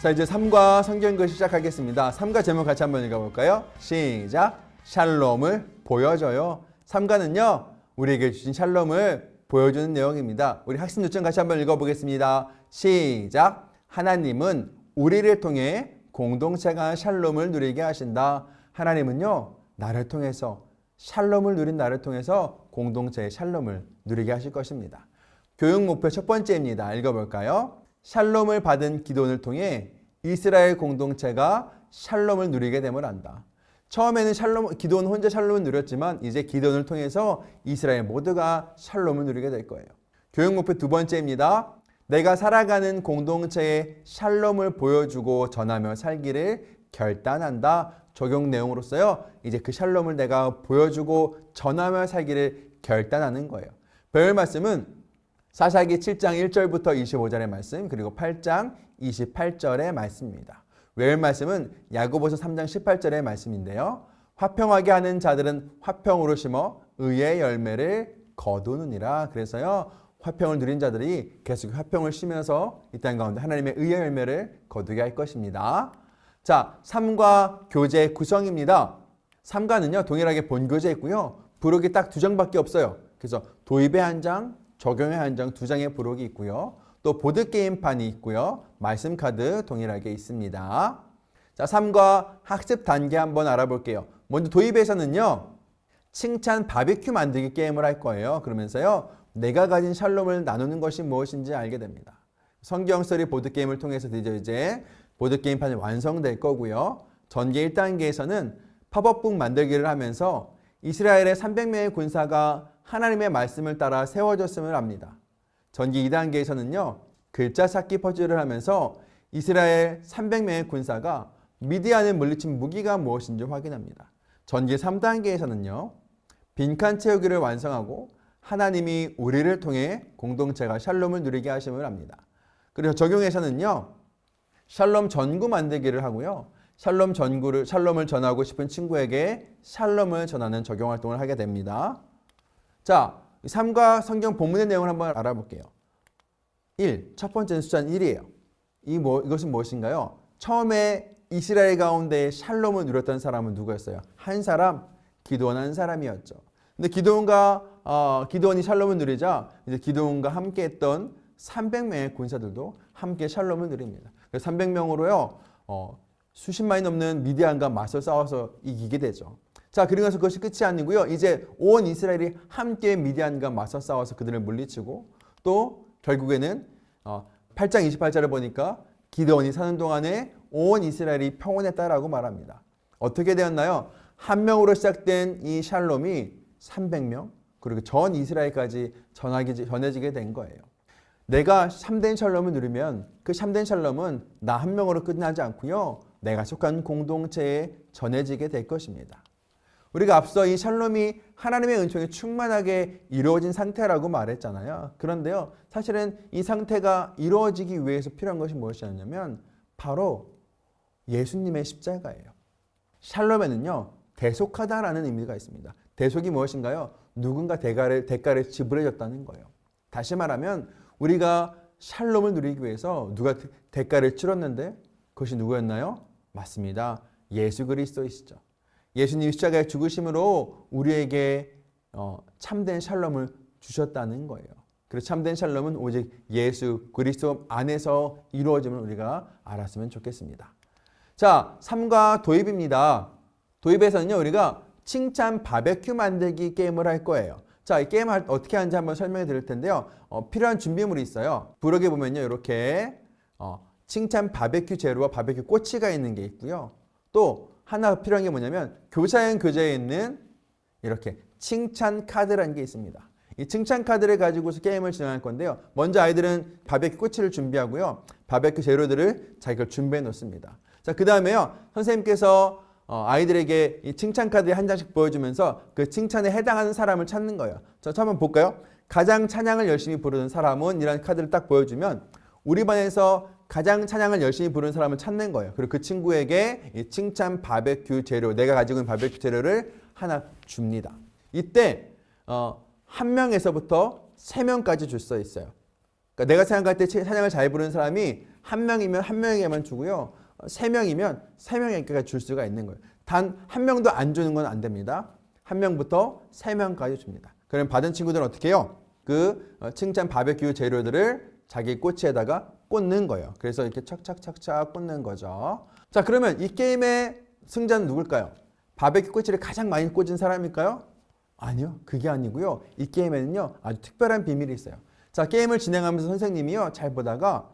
자, 이제 3과 성경글 시작하겠습니다. 3과 제목 같이 한번 읽어볼까요? 시작! 샬롬을 보여줘요. 3과는요, 우리에게 주신 샬롬을 보여주는 내용입니다. 우리 학습 요청 같이 한번 읽어보겠습니다. 시작! 하나님은 우리를 통해 공동체가 샬롬을 누리게 하신다. 하나님은요, 나를 통해서 샬롬을 누린 나를 통해서 공동체의 샬롬을 누리게 하실 것입니다. 교육 목표 첫 번째입니다. 읽어볼까요? 샬롬을 받은 기도원을 통해 이스라엘 공동체가 샬롬을 누리게 됨을 안다. 처음에는 기도원 혼자 샬롬을 누렸지만 이제 기도원을 통해서 이스라엘 모두가 샬롬을 누리게 될 거예요. 교육 목표 두 번째입니다. 내가 살아가는 공동체에 샬롬을 보여주고 전하며 살기를 결단한다. 적용 내용으로서요. 이제 그 샬롬을 내가 보여주고 전하며 살기를 결단하는 거예요. 배울 말씀은 사사기 7장 1절부터 25절의 말씀, 그리고 8장 28절의 말씀입니다. 외울 말씀은 야고보서 3장 18절의 말씀인데요. 화평하게 하는 자들은 화평으로 심어 의의 열매를 거두느니라. 그래서요, 화평을 누린 자들이 계속 화평을 심어서 이 땅 가운데 하나님의 의의 열매를 거두게 할 것입니다. 자, 3과 교재 구성입니다. 3과는요, 동일하게 본교재 있고요. 부록이 딱 2장밖에 없어요. 그래서 도입의 한 장, 적용의 한 장, 2장의 부록이 있고요. 또 보드게임판이 있고요. 말씀 카드 동일하게 있습니다. 자, 3과 학습 단계 한번 알아볼게요. 먼저 도입에서는요, 칭찬 바비큐 만들기 게임을 할 거예요. 그러면서요, 내가 가진 샬롬을 나누는 것이 무엇인지 알게 됩니다. 성경 스토리 보드게임을 통해서 이제 보드게임판이 완성될 거고요. 전개 1단계에서는 팝업북 만들기를 하면서 이스라엘의 300명의 군사가 하나님의 말씀을 따라 세워졌음을 압니다. 전기 2단계에서는요. 글자 찾기 퍼즐을 하면서 이스라엘 300명의 군사가 미디안을 물리친 무기가 무엇인지 확인합니다. 전기 3단계에서는요. 빈칸 채우기를 완성하고 하나님이 우리를 통해 공동체가 샬롬을 누리게 하심을 합니다. 그리고 적용에서는요. 샬롬 전구 만들기를 하고요. 샬롬을 전하고 싶은 친구에게 샬롬을 전하는 적용 활동을 하게 됩니다. 자, 3과 성경 본문의 내용을 한번 알아볼게요. 1. 첫 번째는 숫자는 1이에요. 이것은 무엇인가요? 처음에 이스라엘 가운데 샬롬을 누렸던 사람은 누구였어요? 한 사람, 기드온 한 사람이었죠. 근데 기드온이 샬롬을 누리자 이제 기드온과 함께 했던 300명의 군사들도 함께 샬롬을 누립니다. 그래서 300명으로요. 수십만이 넘는 미디안과 맞서 싸워서 이기게 되죠. 자, 그러면서 그것이 끝이 아니고요. 이제 온 이스라엘이 함께 미디안과 맞서 싸워서 그들을 물리치고 또 결국에는 8장 28절을 보니까 기드온이 사는 동안에 온 이스라엘이 평온했다라고 말합니다. 어떻게 되었나요? 한 명으로 시작된 이 샬롬이 300명 그리고 전 이스라엘까지 전해지게 된 거예요. 내가 참된 샬롬을 누리면 그 참된 샬롬은 나 한 명으로 끝나지 않고요. 내가 속한 공동체에 전해지게 될 것입니다. 우리가 앞서 이 샬롬이 하나님의 은총이 충만하게 이루어진 상태라고 말했잖아요. 그런데요. 사실은 이 상태가 이루어지기 위해서 필요한 것이 무엇이었냐면 바로 예수님의 십자가예요. 샬롬에는요. 대속하다라는 의미가 있습니다. 대속이 무엇인가요? 누군가 대가를 지불해 줬다는 거예요. 다시 말하면 우리가 샬롬을 누리기 위해서 누가 대가를 치렀는데 그것이 누구였나요? 맞습니다. 예수 그리스도이시죠. 예수님이 십자가에 죽으심으로 우리에게 참된 샬롬을 주셨다는 거예요. 그래서 참된 샬롬은 오직 예수 그리스도 안에서 이루어짐을 우리가 알았으면 좋겠습니다. 자, 3과 도입입니다. 도입에서는요, 우리가 칭찬 바베큐 만들기 게임을 할 거예요. 자, 이 게임 어떻게 하는지 한번 설명해 드릴 텐데요. 필요한 준비물이 있어요. 부록에 보면요, 이렇게 칭찬 바베큐 재료와 바베큐 꼬치가 있는 게 있고요. 또 하나 필요한 게 뭐냐면 교사형 교재에 있는 이렇게 칭찬 카드라는 게 있습니다. 이 칭찬 카드를 가지고서 게임을 진행할 건데요. 먼저 아이들은 바베큐 꼬치를 준비하고요. 바베큐 재료들을 자기가 준비해 놓습니다. 자, 그 다음에요. 선생님께서 아이들에게 이 칭찬 카드 한 장씩 보여주면서 그 칭찬에 해당하는 사람을 찾는 거예요. 자, 한번 볼까요? 가장 찬양을 열심히 부르는 사람은 이라는 카드를 딱 보여주면 우리 반에서 가장 찬양을 열심히 부르는 사람을 찾는 거예요. 그리고 그 친구에게 이 칭찬 바베큐 재료, 내가 가지고 있는 바베큐 재료를 하나 줍니다. 이때 한 명에서부터 3명까지 줄 수 있어요. 그러니까 내가 생각할 때 찬양을 잘 부르는 사람이 한 명이면 한 명에게만 주고요. 세 명이면 세 명에게 줄 수가 있는 거예요. 단 한 명도 안 주는 건 안 됩니다. 한 명부터 세 명까지 줍니다. 그럼 받은 친구들은 어떻게 해요? 그 칭찬 바베큐 재료들을 자기 꼬치에다가 꽂는 거예요. 그래서 이렇게 착착착착 꽂는 거죠. 자, 그러면 이 게임의 승자는 누굴까요? 바베큐 꼬치를 가장 많이 꽂은 사람일까요? 아니요. 그게 아니고요. 이 게임에는요. 아주 특별한 비밀이 있어요. 자, 게임을 진행하면서 선생님이요. 잘 보다가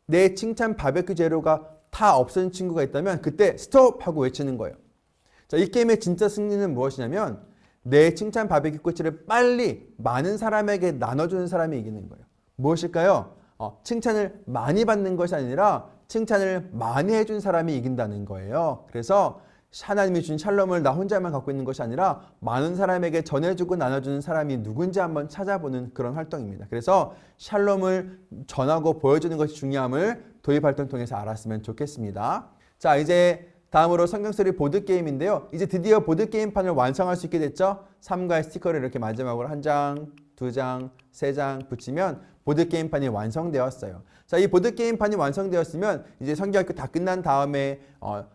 내 칭찬 바베큐 재료가 다 없어진 친구가 있다면 그때 스톱 하고 외치는 거예요. 자, 이 게임의 진짜 승리는 무엇이냐면 내 칭찬 바베큐 꼬치를 빨리 많은 사람에게 나눠주는 사람이 이기는 거예요. 무엇일까요? 칭찬을 많이 받는 것이 아니라 칭찬을 많이 해준 사람이 이긴다는 거예요. 그래서 하나님이 준 샬롬을 나 혼자만 갖고 있는 것이 아니라 많은 사람에게 전해주고 나눠주는 사람이 누군지 한번 찾아보는 그런 활동입니다. 그래서 샬롬을 전하고 보여주는 것이 중요함을 도입 활동 통해서 알았으면 좋겠습니다. 자, 이제 다음으로 성경소리 보드게임인데요. 이제 드디어 보드게임판을 완성할 수 있게 됐죠. 3가의 스티커를 이렇게 마지막으로 한 장, 두 장, 세 장 붙이면 보드게임판이 완성되었어요. 자, 이 보드게임판이 완성되었으면 이제 성경학교 다 끝난 다음에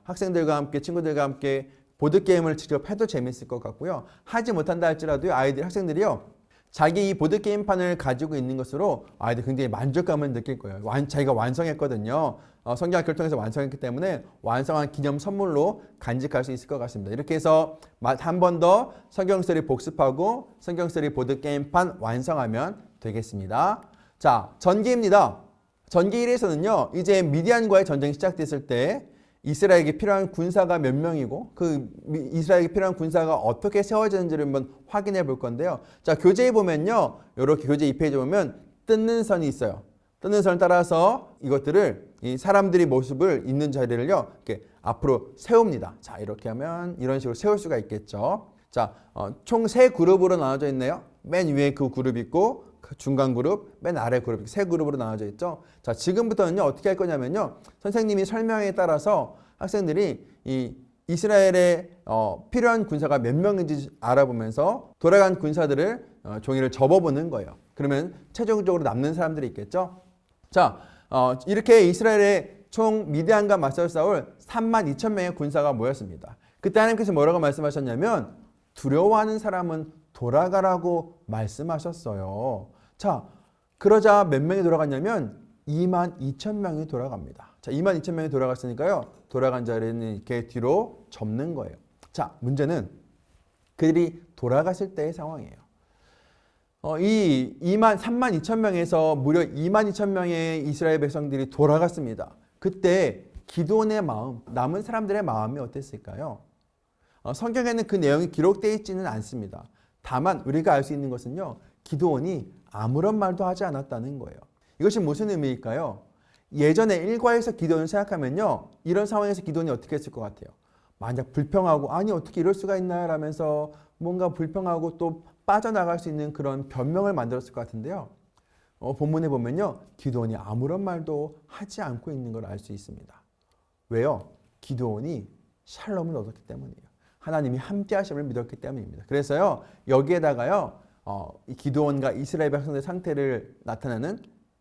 학생들과 함께 친구들과 함께 보드게임을 직접 해도 재밌을 것 같고요. 하지 못한다 할지라도 학생들이요. 자기 이 보드게임판을 가지고 있는 것으로 아이들 굉장히 만족감을 느낄 거예요. 자기가 완성했거든요. 성경학교를 통해서 완성했기 때문에 완성한 기념 선물로 간직할 수 있을 것 같습니다. 이렇게 해서 한 번 더 성경소리 복습하고 성경소리 보드게임판 완성하면 되겠습니다. 자, 전기입니다. 전기 1에서는요. 이제 미디안과의 전쟁이 시작됐을 때 이스라엘에게 필요한 군사가 몇 명이고 그 이스라엘에게 필요한 군사가 어떻게 세워지는지를 한번 확인해 볼 건데요. 자, 교재에 보면요. 이렇게 교재 2페이지 보면 뜯는 선이 있어요. 뜯는 선을 따라서 이것들을 이 사람들이 모습을 있는 자리를요. 이렇게 앞으로 세웁니다. 자, 이렇게 하면 이런 식으로 세울 수가 있겠죠. 자, 총 3그룹으로 나눠져 있네요. 맨 위에 그 그룹 있고 중간 그룹, 맨 아래 그룹, 3그룹으로 나눠져 있죠. 자, 지금부터는요, 어떻게 할 거냐면요, 선생님이 설명에 따라서 학생들이 이 이스라엘에 필요한 군사가 몇 명인지 알아보면서 돌아간 군사들을 종이를 접어보는 거예요. 그러면 최종적으로 남는 사람들이 있겠죠. 자, 이렇게 이스라엘에 총 미디안과 맞서 싸울 32,000명의 군사가 모였습니다. 그때 하나님께서 뭐라고 말씀하셨냐면 두려워하는 사람은 돌아가라고 말씀하셨어요. 자, 그러자 몇 명이 돌아갔냐면 22,000명이 돌아갑니다. 자, 22,000명이 돌아갔으니까요. 돌아간 자리는 이렇게 뒤로 접는 거예요. 자, 문제는 그들이 돌아갔을 때의 상황이에요. 이 32,000명에서 무려 22,000명의 이스라엘 백성들이 돌아갔습니다. 그때 기드온의 마음, 남은 사람들의 마음이 어땠을까요? 성경에는 그 내용이 기록되어 있지는 않습니다. 다만 우리가 알 수 있는 것은요. 기드온이 아무런 말도 하지 않았다는 거예요. 이것이 무슨 의미일까요? 예전에 일과에서 기드온을 생각하면요. 이런 상황에서 기드온이 어떻게 했을 것 같아요? 만약 불평하고 아니 어떻게 이럴 수가 있나요? 라면서 뭔가 불평하고 또 빠져나갈 수 있는 그런 변명을 만들었을 것 같은데요. 본문에 보면요. 기드온이 아무런 말도 하지 않고 있는 걸 알 수 있습니다. 왜요? 기드온이 샬롬을 얻었기 때문이에요. 하나님이 함께 하심을 믿었기 때문입니다. 그래서요. 여기에다가요. 이 기드온과 이스라엘 백성들의 상태를 나타내는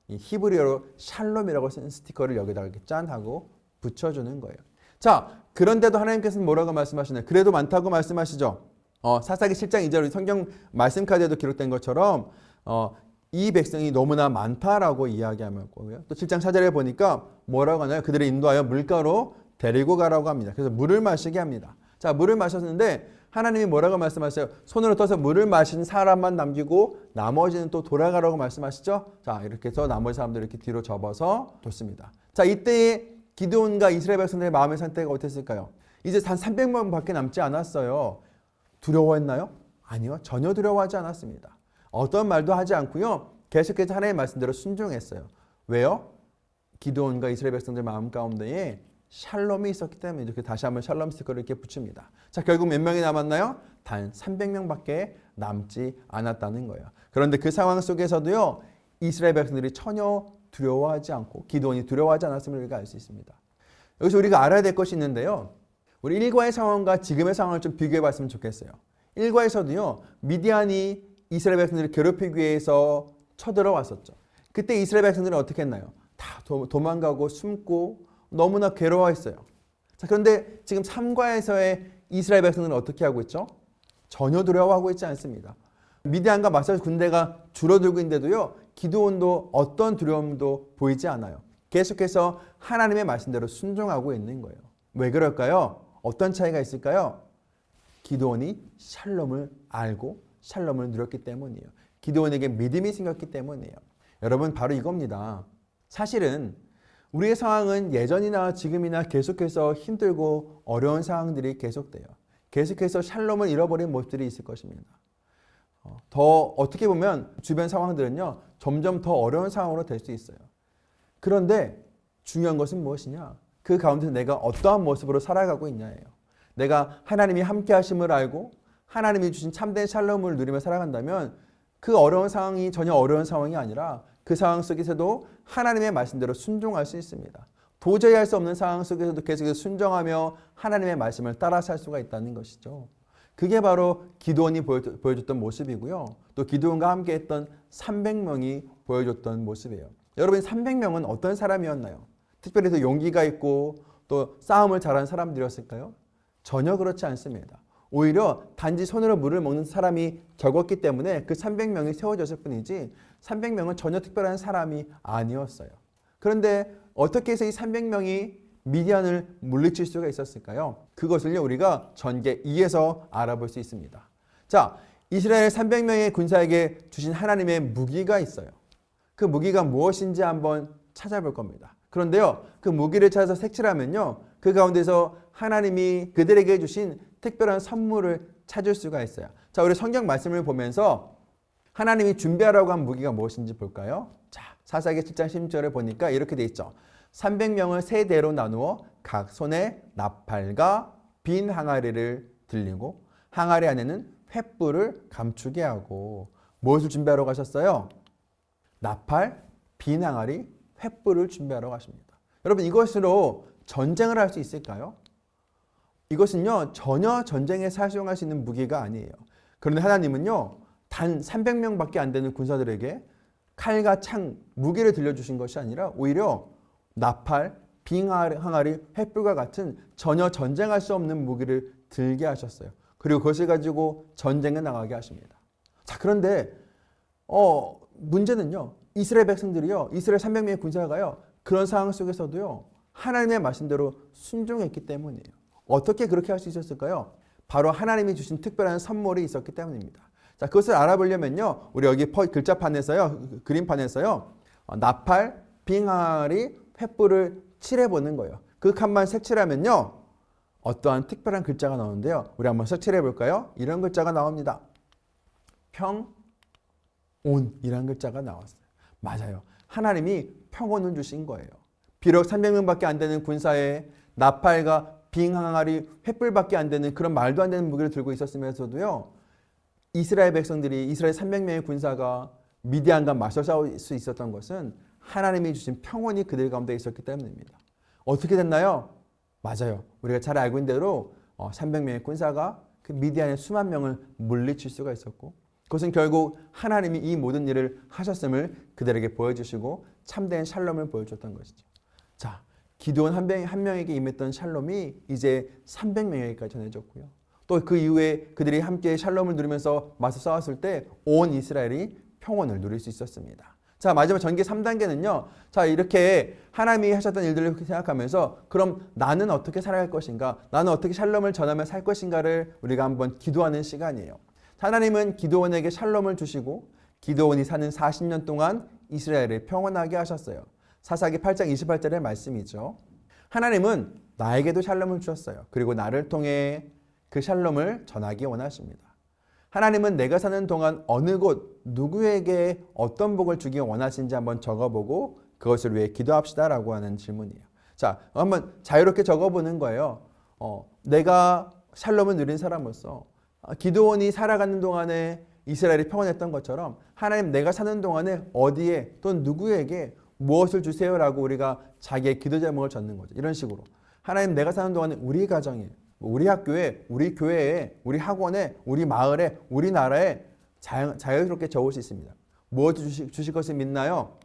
이 히브리어로 샬롬이라고 쓴 스티커를 여기다가 이렇게 짠 하고 붙여주는 거예요. 자, 그런데도 하나님께서는 뭐라고 말씀하시나요? 그래도 많다고 말씀하시죠. 사사기 7장 2절 성경 말씀 카드에도 기록된 것처럼 이 백성이 너무나 많다라고 이야기하면 거고요. 또 7장 4절에 보니까 뭐라고 하나요? 그들을 인도하여 물가로 데리고 가라고 합니다. 그래서 물을 마시게 합니다. 자, 물을 마셨는데 하나님이 뭐라고 말씀하세요? 손으로 떠서 물을 마신 사람만 남기고 나머지는 또 돌아가라고 말씀하시죠? 자, 이렇게 해서 나머지 사람들 이렇게 뒤로 접어서 뒀습니다. 자, 이때의 기드온과 이스라엘 백성들의 마음의 상태가 어땠을까요? 이제 단 300명밖에 남지 않았어요. 두려워했나요? 아니요. 전혀 두려워하지 않았습니다. 어떤 말도 하지 않고요. 계속해서 하나님의 말씀대로 순종했어요. 왜요? 기드온과 이스라엘 백성들 마음 가운데에 샬롬이 있었기 때문에 이렇게 다시 한번 샬롬 스티커를 이렇게 붙입니다. 자, 결국 몇 명이 남았나요? 단 300명밖에 남지 않았다는 거예요. 그런데 그 상황 속에서도요. 이스라엘 백성들이 전혀 두려워하지 않고 기드온이 두려워하지 않았음을 우리가 알 수 있습니다. 여기서 우리가 알아야 될 것이 있는데요. 우리 일과의 상황과 지금의 상황을 좀 비교해 봤으면 좋겠어요. 일과에서도요. 미디안이 이스라엘 백성들을 괴롭히기 위해서 쳐들어왔었죠. 그때 이스라엘 백성들은 어떻게 했나요? 다 도망가고 숨고 너무나 괴로워했어요. 자, 그런데 지금 3과에서의 이스라엘 백성들은 어떻게 하고 있죠? 전혀 두려워하고 있지 않습니다. 미디안과 맞서 군대가 줄어들고 있는데도요, 기드온도 어떤 두려움도 보이지 않아요. 계속해서 하나님의 말씀대로 순종하고 있는 거예요. 왜 그럴까요? 어떤 차이가 있을까요? 기드온이 샬롬을 알고 샬롬을 누렸기 때문이에요. 기드온에게 믿음이 생겼기 때문이에요. 여러분, 바로 이겁니다. 사실은 우리의 상황은 예전이나 지금이나 계속해서 힘들고 어려운 상황들이 계속돼요. 계속해서 샬롬을 잃어버린 모습들이 있을 것입니다. 더 어떻게 보면 주변 상황들은요, 점점 더 어려운 상황으로 될 수 있어요. 그런데 중요한 것은 무엇이냐? 그 가운데서 내가 어떠한 모습으로 살아가고 있냐예요. 내가 하나님이 함께 하심을 알고 하나님이 주신 참된 샬롬을 누리며 살아간다면 그 어려운 상황이 전혀 어려운 상황이 아니라 그 상황 속에서도 하나님의 말씀대로 순종할 수 있습니다. 도저히 할 수 없는 상황 속에서도 계속해서 순종하며 하나님의 말씀을 따라 살 수가 있다는 것이죠. 그게 바로 기드온이 보여줬던 모습이고요. 또 기드온과 함께 했던 300명이 보여줬던 모습이에요. 여러분, 300명은 어떤 사람이었나요? 특별히 더 용기가 있고 또 싸움을 잘하는 사람들이었을까요? 전혀 그렇지 않습니다. 오히려 단지 손으로 물을 먹는 사람이 적었기 때문에 그 300명이 세워졌을 뿐이지 300명은 전혀 특별한 사람이 아니었어요. 그런데 어떻게 해서 이 300명이 미디안을 물리칠 수가 있었을까요? 그것을요, 우리가 전개 2에서 알아볼 수 있습니다. 자, 이스라엘 300명의 군사에게 주신 하나님의 무기가 있어요. 그 무기가 무엇인지 한번 찾아볼 겁니다. 그런데요, 그 무기를 찾아서 색칠하면요, 그 가운데서 하나님이 그들에게 주신 특별한 선물을 찾을 수가 있어요. 자, 우리 성경 말씀을 보면서 하나님이 준비하라고 한 무기가 무엇인지 볼까요? 자, 사사기 7장 16절에 보니까 이렇게 돼 있죠. 300명을 세 대로 나누어 각 손에 나팔과 빈 항아리를 들리고 항아리 안에는 횃불을 감추게 하고 무엇을 준비하러 가셨어요? 나팔, 빈 항아리, 횃불을 준비하러 가십니다. 여러분, 이것으로 전쟁을 할 수 있을까요? 이것은요, 전혀 전쟁에 사용할 수 있는 무기가 아니에요. 그런데 하나님은요, 단 300명밖에 안 되는 군사들에게 칼과 창, 무기를 들려주신 것이 아니라 오히려 나팔, 빈 항아리, 횃불과 같은 전혀 전쟁할 수 없는 무기를 들게 하셨어요. 그리고 그것을 가지고 전쟁에 나가게 하십니다. 자, 그런데 문제는요, 이스라엘 백성들이요, 이스라엘 300명의 군사가요, 그런 상황 속에서도요, 하나님의 말씀대로 순종했기 때문이에요. 어떻게 그렇게 할 수 있었을까요? 바로 하나님이 주신 특별한 선물이 있었기 때문입니다. 자, 그것을 알아보려면요, 우리 여기 글자판에서요, 그림판에서요, 나팔, 빈 항아리, 횃불을 칠해보는 거예요. 그 칸만 색칠하면요, 어떠한 특별한 글자가 나오는데요. 우리 한번 색칠해 볼까요? 이런 글자가 나옵니다. 평온이라는 글자가 나왔어요. 맞아요. 하나님이 평온을 주신 거예요. 비록 300명밖에 안 되는 군사에 나팔과 빈 항아리, 횃불밖에 안 되는 그런 말도 안 되는 무기를 들고 있었으면서도요, 이스라엘 백성들이, 이스라엘 300명의 군사가 미디안과 맞서 싸울 수 있었던 것은 하나님이 주신 평온이 그들 가운데 있었기 때문입니다. 어떻게 됐나요? 맞아요. 우리가 잘 알고 있는 대로 300명의 군사가 그 미디안의 수만 명을 물리칠 수가 있었고, 그것은 결국 하나님이 이 모든 일을 하셨음을 그들에게 보여주시고 참된 샬롬을 보여줬던 것이죠. 자, 기드온 한 명에게 임했던 샬롬이 이제 300명에게까지 전해졌고요. 또 그 이후에 그들이 함께 샬롬을 누리면서 맞서 싸웠을 때 온 이스라엘이 평온을 누릴 수 있었습니다. 자, 마지막 전개 3단계는요. 자, 이렇게 하나님이 하셨던 일들을 생각하면서 그럼 나는 어떻게 살아갈 것인가? 나는 어떻게 샬롬을 전하며 살 것인가를 우리가 한번 기도하는 시간이에요. 하나님은 기드온에게 샬롬을 주시고 기드온이 사는 40년 동안 이스라엘을 평온하게 하셨어요. 사사기 8장 28절의 말씀이죠. 하나님은 나에게도 샬롬을 주셨어요. 그리고 나를 통해 그 샬롬을 전하기 원하십니다. 하나님은 내가 사는 동안 어느 곳 누구에게 어떤 복을 주기 원하시는지 한번 적어보고 그것을 위해 기도합시다라고 하는 질문이에요. 자, 한번 자유롭게 적어보는 거예요. 내가 샬롬을 누린 사람으로서 기드온이 살아가는 동안에 이스라엘이 평온했던 것처럼 하나님, 내가 사는 동안에 어디에 또는 누구에게 무엇을 주세요라고 우리가 자기의 기도 제목을 적는 거죠. 이런 식으로 하나님, 내가 사는 동안에 우리 가정에, 우리 학교에, 우리 교회에, 우리 학원에, 우리 마을에, 우리 나라에 자유롭게 적을 수 있습니다. 무엇을 주실 것을 믿나요?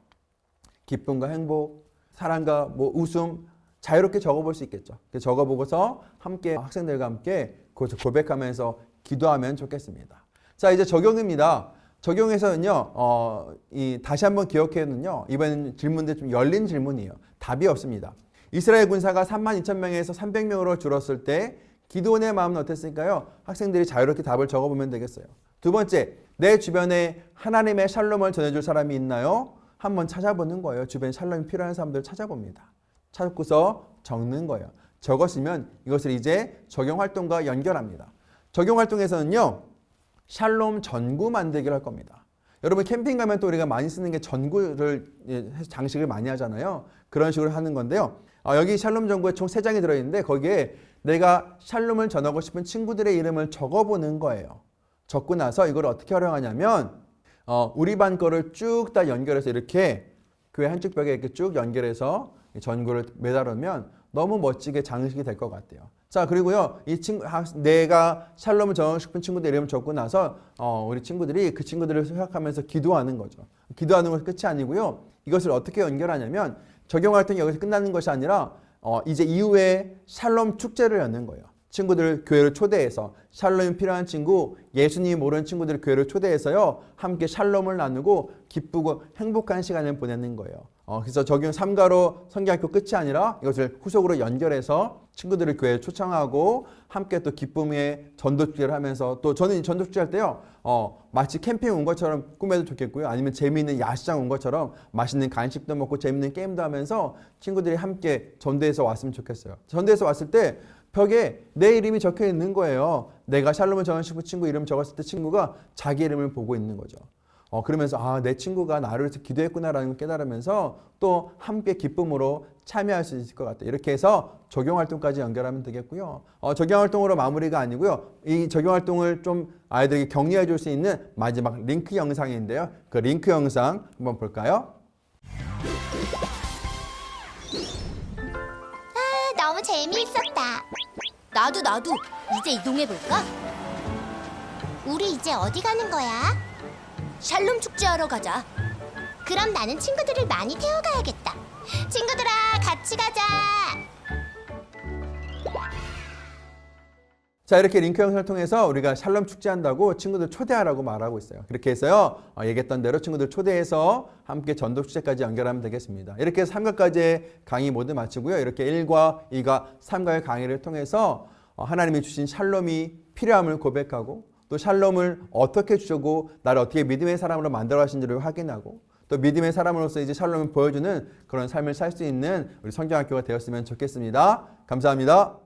기쁨과 행복, 사랑과 뭐 웃음 자유롭게 적어볼 수 있겠죠. 적어보고서 함께 학생들과 함께 그것을 고백하면서 기도하면 좋겠습니다. 자, 이제 적용입니다. 적용에서는요, 다시 한번 기억해는요, 이번 질문들 좀 열린 질문이에요. 답이 없습니다. 이스라엘 군사가 32,000명에서 300명으로 줄었을 때 기드온의 마음은 어땠을까요? 학생들이 자유롭게 답을 적어보면 되겠어요. 두 번째, 내 주변에 하나님의 샬롬을 전해줄 사람이 있나요? 한번 찾아보는 거예요. 주변에 샬롬이 필요한 사람들을 찾아봅니다. 찾고서 적는 거예요. 적었으면 이것을 이제 적용활동과 연결합니다. 적용활동에서는요, 샬롬 전구 만들기를 할 겁니다. 여러분 캠핑 가면 또 우리가 많이 쓰는 게 전구를 장식을 많이 하잖아요. 그런 식으로 하는 건데요. 여기 샬롬 전구에 총 3장이 들어있는데 거기에 내가 샬롬을 전하고 싶은 친구들의 이름을 적어보는 거예요. 적고 나서 이걸 어떻게 활용하냐면 우리 반 거를 쭉 다 연결해서 이렇게 교회 한쪽 벽에 이렇게 쭉 연결해서 전구를 매달으면 너무 멋지게 장식이 될 것 같아요. 자, 그리고요, 내가 샬롬을 전하고 싶은 친구들 이름을 적고 나서 우리 친구들이 그 친구들을 생각하면서 기도하는 거죠. 기도하는 것이 끝이 아니고요. 이것을 어떻게 연결하냐면 적용 활동이 여기서 끝나는 것이 아니라 이제 이후에 샬롬 축제를 여는 거예요. 친구들을 교회로 초대해서 샬롬이 필요한 친구, 예수님이 모르는 친구들을 교회로 초대해서요, 함께 샬롬을 나누고 기쁘고 행복한 시간을 보내는 거예요. 그래서 적용 3가로 성경학교 끝이 아니라 이것을 후속으로 연결해서 친구들을 교회에 초청하고 함께 또 기쁨의 전도축제를 하면서, 또 저는 전도축제 할 때요, 마치 캠핑 온 것처럼 꾸며도 좋겠고요. 아니면 재미있는 야시장 온 것처럼 맛있는 간식도 먹고 재미있는 게임도 하면서 친구들이 함께 전도해서 왔으면 좋겠어요. 전도해서 왔을 때 벽에 내 이름이 적혀 있는 거예요. 내가 샬롬을 전하고 싶은 친구 이름 적었을 때 친구가 자기 이름을 보고 있는 거죠. 그러면서 내 친구가 나를 위해서 기도했구나라는 걸 깨달으면서 또 함께 기쁨으로 참여할 수 있을 것 같아요. 이렇게 해서 적용활동까지 연결하면 되겠고요. 적용활동으로 마무리가 아니고요. 이 적용활동을 좀 아이들에게 격려해 줄 수 있는 마지막 링크 영상인데요. 그 링크 영상 한번 볼까요? 너무 재미있었다. 나도 이제 이동해볼까? 우리 이제 어디 가는 거야? 샬롬 축제하러 가자. 그럼 나는 친구들을 많이 태워가야겠다. 친구들아, 같이 가자. 자, 이렇게 링크 영상을 통해서 우리가 샬롬 축제한다고 친구들 초대하라고 말하고 있어요. 그렇게 해서요, 얘기했던 대로 친구들 초대해서 함께 전도 축제까지 연결하면 되겠습니다. 이렇게 해서 3과까지의 강의 모두 마치고요. 이렇게 1과 2과 3과의 강의를 통해서 하나님이 주신 샬롬이 필요함을 고백하고, 또 샬롬을 어떻게 주시고 나를 어떻게 믿음의 사람으로 만들어 가신지를 확인하고, 또 믿음의 사람으로서 이제 샬롬을 보여주는 그런 삶을 살 수 있는 우리 성경학교가 되었으면 좋겠습니다. 감사합니다.